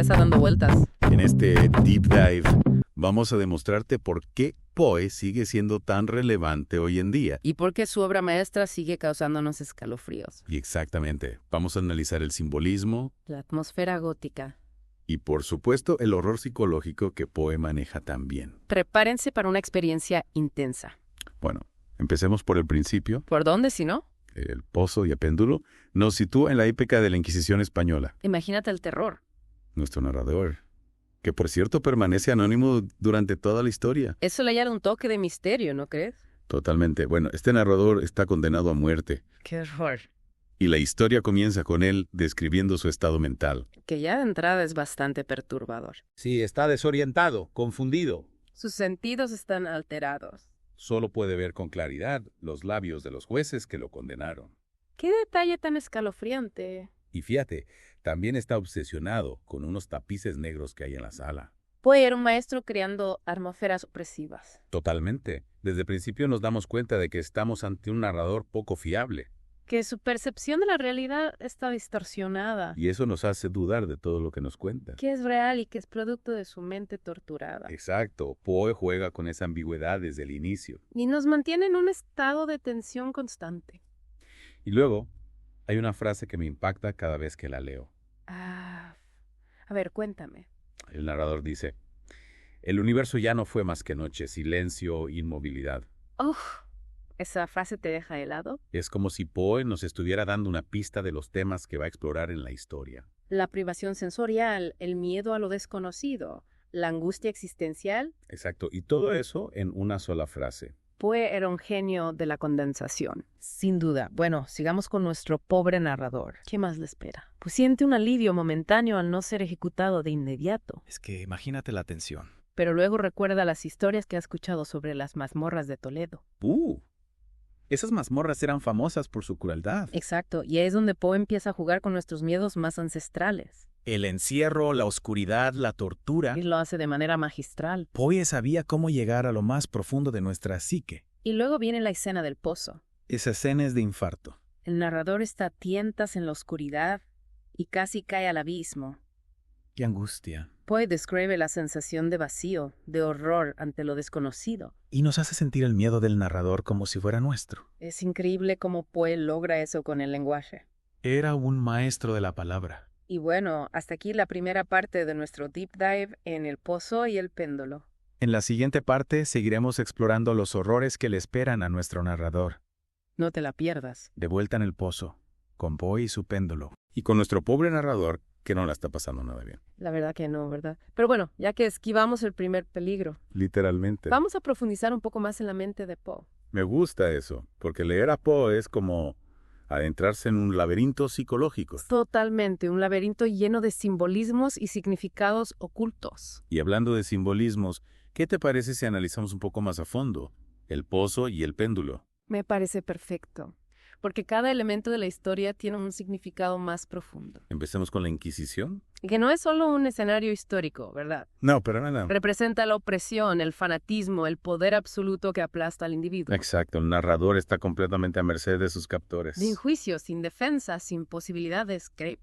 cabeza dando vueltas. En este Deep Dive vamos a demostrarte por qué Poe sigue siendo tan relevante hoy en día. Y por qué su obra maestra sigue causándonos escalofríos. Y exactamente, vamos a analizar el simbolismo La atmósfera gótica. y, por supuesto, el horror psicológico que Poe maneja tan bien. Prepárense para una experiencia intensa. Bueno, empecemos por el principio. ¿Por dónde, si no? El pozo y el péndulo nos sitúa en la época de la Inquisición española. Imagínate el terror. Nuestro narrador, que por cierto permanece anónimo durante toda la historia. Eso le añade un toque de misterio, ¿no crees? Totalmente. Bueno, este narrador está condenado a muerte. ¡Qué horror! Y la historia comienza con él describiendo su estado mental. Que ya de entrada es bastante perturbador. Sí, está desorientado, confundido. Sus sentidos están alterados. Solo puede ver con claridad los labios de los jueces que lo condenaron. ¡Qué detalle tan escalofriante! Y fíjate, también está obsesionado con unos tapices negros que hay en la sala. Poe era un maestro creando atmósferas opresivas. Totalmente. Desde el principio nos damos cuenta de que estamos ante un narrador poco fiable. Que su percepción de la realidad está distorsionada. Y eso nos hace dudar de todo lo que nos cuenta. Que es real y que es producto de su mente torturada. Exacto. Poe juega con esa ambigüedad desde el inicio. Y nos mantiene en un estado de tensión constante. Y luego, hay una frase que me impacta cada vez que la leo. A ver, cuéntame. El narrador dice, el universo ya no fue más que noche, silencio, inmovilidad. ¿Esa frase te deja helado? Es como si Poe nos estuviera dando una pista de los temas que va a explorar en la historia. La privación sensorial, el miedo a lo desconocido, la angustia existencial. Exacto. Y todo eso en una sola frase. Poe era un genio de la condensación. Sin duda. Bueno, sigamos con nuestro pobre narrador. ¿Qué más le espera? Pues siente un alivio momentáneo al no ser ejecutado de inmediato. Es que imagínate la tensión. Pero luego recuerda las historias que ha escuchado sobre las mazmorras de Toledo. Esas mazmorras eran famosas por su crueldad. Exacto, y es donde Poe empieza a jugar con nuestros miedos más ancestrales. El encierro, la oscuridad, la tortura. Y lo hace de manera magistral. Poe sabía cómo llegar a lo más profundo de nuestra psique. Y luego viene la escena del pozo. Esa escena es de infarto. El narrador está a tientas en la oscuridad y casi cae al abismo. ¡Qué angustia! Poe describe la sensación de vacío, de horror ante lo desconocido. Y nos hace sentir el miedo del narrador como si fuera nuestro. Es increíble cómo Poe logra eso con el lenguaje. Era un maestro de la palabra. Y bueno, hasta aquí la primera parte de nuestro deep dive en el pozo y el péndulo. En la siguiente parte seguiremos explorando los horrores que le esperan a nuestro narrador. No te la pierdas. De vuelta en el pozo, con Poe y su péndulo. Y con nuestro pobre narrador, que no la está pasando nada bien. La verdad que no, ¿verdad? Pero bueno, ya que esquivamos el primer peligro, Literalmente. vamos a profundizar un poco más en la mente de Poe. Me gusta eso, porque leer a Poe es como adentrarse en un laberinto psicológico. Totalmente, un laberinto lleno de simbolismos y significados ocultos. Y hablando de simbolismos, ¿qué te parece si analizamos un poco más a fondo el pozo y el péndulo? Me parece perfecto, porque cada elemento de la historia tiene un significado más profundo. Empecemos con la Inquisición. Y que no es solo un escenario histórico, ¿verdad? No, pero nada. Representa la opresión, el fanatismo, el poder absoluto que aplasta al individuo. Exacto, el narrador está completamente a merced de sus captores. Sin juicio, sin defensa, sin posibilidad de escape.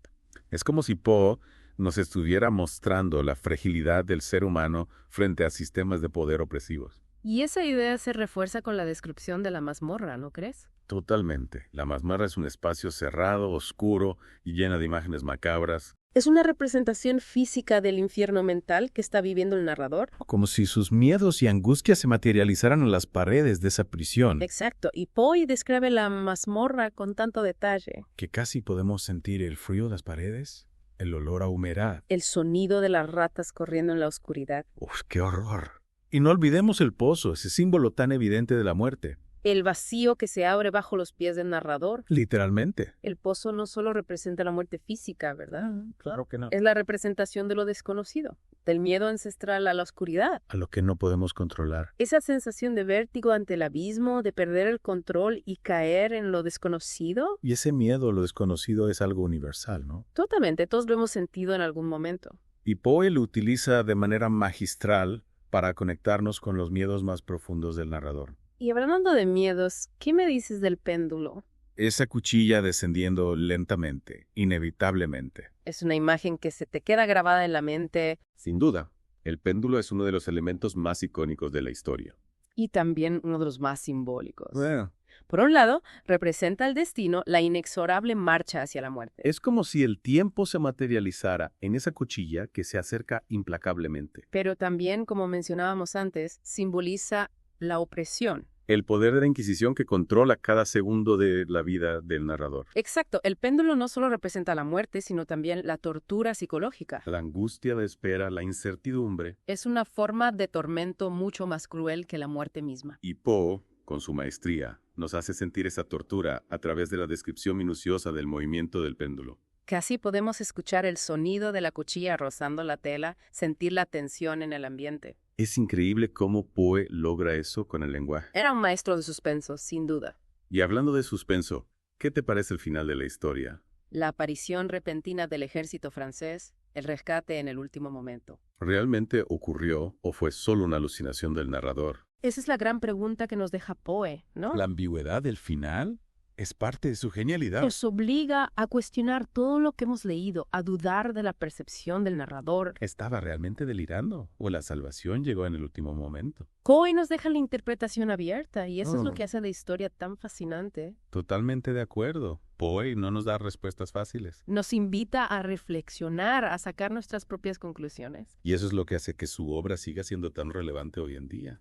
Es como si Poe nos estuviera mostrando la fragilidad del ser humano frente a sistemas de poder opresivos. Y esa idea se refuerza con la descripción de la mazmorra, ¿no crees? Totalmente. La mazmorra es un espacio cerrado, oscuro y llena de imágenes macabras. Es una representación física del infierno mental que está viviendo el narrador. Como si sus miedos y angustias se materializaran en las paredes de esa prisión. Exacto, y Poe describe la mazmorra con tanto detalle. Que casi podemos sentir el frío de las paredes, el olor a humedad. El sonido de las ratas corriendo en la oscuridad. ¡Uf, qué horror! Y no olvidemos el pozo, ese símbolo tan evidente de la muerte. El vacío que se abre bajo los pies del narrador. Literalmente. El pozo no solo representa la muerte física, ¿verdad? Claro que no. Es la representación de lo desconocido, del miedo ancestral a la oscuridad. A lo que no podemos controlar. Esa sensación de vértigo ante el abismo, de perder el control y caer en lo desconocido. Y ese miedo a lo desconocido es algo universal, ¿no? Totalmente, todos lo hemos sentido en algún momento. Y Poe lo utiliza de manera magistral para conectarnos con los miedos más profundos del narrador. Y hablando de miedos, ¿qué me dices del péndulo? Esa cuchilla descendiendo lentamente, inevitablemente. Es una imagen que se te queda grabada en la mente Sin duda, el péndulo es uno de los elementos más icónicos de la historia. y también uno de los más simbólicos. Bueno, Por un lado, representa el destino, la inexorable marcha hacia la muerte. Es como si el tiempo se materializara en esa cuchilla que se acerca implacablemente. Pero también, como mencionábamos antes, simboliza la opresión. El poder de la Inquisición que controla cada segundo de la vida del narrador. Exacto, el péndulo no solo representa la muerte, sino también la tortura psicológica. La angustia de espera, la incertidumbre. Es una forma de tormento mucho más cruel que la muerte misma. Y Poe, con su maestría, nos hace sentir esa tortura a través de la descripción minuciosa del movimiento del péndulo. Casi podemos escuchar el sonido de la cuchilla rozando la tela, sentir la tensión en el ambiente. Es increíble cómo Poe logra eso con el lenguaje. Era un maestro de suspenso, sin duda. Y hablando de suspenso, ¿qué te parece el final de la historia? La aparición repentina del ejército francés, el rescate en el último momento. ¿Realmente ocurrió o fue solo una alucinación del narrador? Esa es la gran pregunta que nos deja Poe, ¿no? la ambigüedad del final es parte de su genialidad. Nos obliga a cuestionar todo lo que hemos leído, a dudar de la percepción del narrador. ¿Estaba realmente delirando? ¿O la salvación llegó en el último momento? Poe nos deja la interpretación abierta y eso es lo Oh. que hace la historia tan fascinante. Totalmente de acuerdo. Poe no nos da respuestas fáciles. Nos invita a reflexionar, a sacar nuestras propias conclusiones. Y eso es lo que hace que su obra siga siendo tan relevante hoy en día.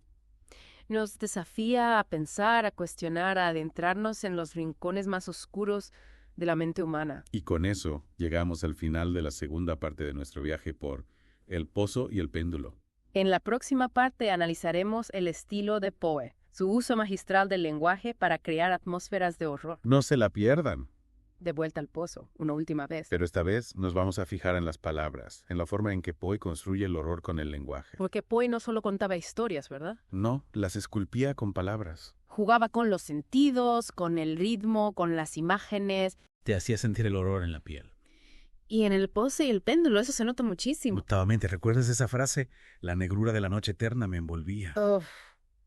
Nos desafía a pensar, a cuestionar, a adentrarnos en los rincones más oscuros de la mente humana. Y con eso llegamos al final de la segunda parte de nuestro viaje por El Pozo y el Péndulo. En la próxima parte analizaremos el estilo de Poe, su uso magistral del lenguaje para crear atmósferas de horror. No se la pierdan. De vuelta al pozo, una última vez. Pero esta vez nos vamos a fijar en las palabras, en la forma en que Poe construye el horror con el lenguaje. Porque Poe no solo contaba historias, ¿verdad? No, las esculpía con palabras. Jugaba con los sentidos, con el ritmo, con las imágenes. Te hacía sentir el horror en la piel. Y en el pozo y el péndulo eso se nota muchísimo. Mutuamente, ¿recuerdas esa frase? La negrura de la noche eterna me envolvía. Uf,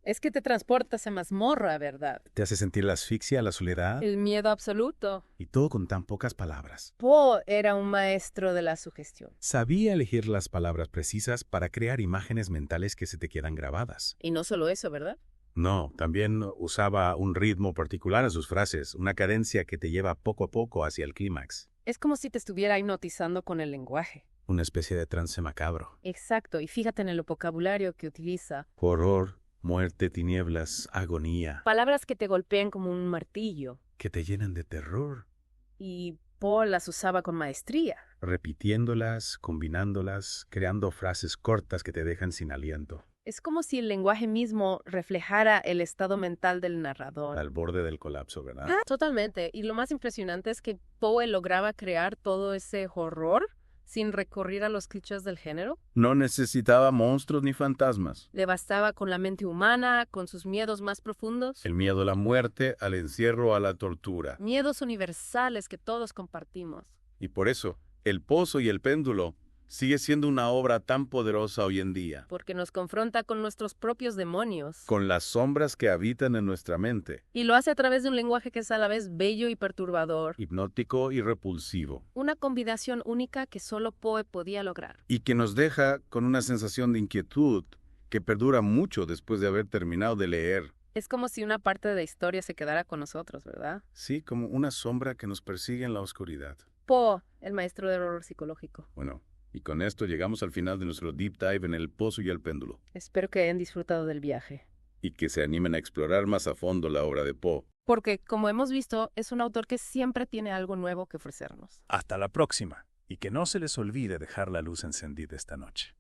es que te transportas a mazmorra, ¿verdad? Te hace sentir la asfixia, la soledad El miedo absoluto. y todo con tan pocas palabras. Poe era un maestro de la sugestión. Sabía elegir las palabras precisas para crear imágenes mentales que se te quedan grabadas. Y no solo eso, ¿verdad? No, también usaba un ritmo particular a sus frases, una cadencia que te lleva poco a poco hacia el clímax. Es como si te estuviera hipnotizando con el lenguaje. Una especie de trance macabro. Exacto, y fíjate en el vocabulario que utiliza. Horror, muerte, tinieblas, agonía, Palabras que te golpean como un martillo. Que te llenan de terror. Y Poe las usaba con maestría. repitiéndolas, combinándolas, creando frases cortas que te dejan sin aliento, Es como si el lenguaje mismo reflejara el estado mental del narrador. al borde del colapso, ¿verdad? Totalmente. Y lo más impresionante es que Poe lograba crear todo ese horror sin recurrir a los clichés del género. No necesitaba monstruos ni fantasmas. Le bastaba con la mente humana, con sus miedos más profundos. El miedo a la muerte, al encierro, a la tortura. Miedos universales que todos compartimos. Y por eso, El Pozo y el Péndulo sigue siendo una obra tan poderosa hoy en día, Porque nos confronta con nuestros propios demonios. con las sombras que habitan en nuestra mente, Y lo hace a través de un lenguaje que es a la vez bello y perturbador. hipnótico y repulsivo, Una combinación única que solo Poe podía lograr. y que nos deja con una sensación de inquietud que perdura mucho después de haber terminado de leer. Es como si una parte de la historia se quedara con nosotros, ¿verdad? Sí, como una sombra que nos persigue en la oscuridad. Poe, el maestro del horror psicológico. Bueno, y con esto llegamos al final de nuestro deep dive en El Pozo y el Péndulo, Espero que hayan disfrutado del viaje. y que se animen a explorar más a fondo la obra de Poe. Porque, como hemos visto, es un autor que siempre tiene algo nuevo que ofrecernos. Hasta la próxima, y que no se les olvide dejar la luz encendida esta noche.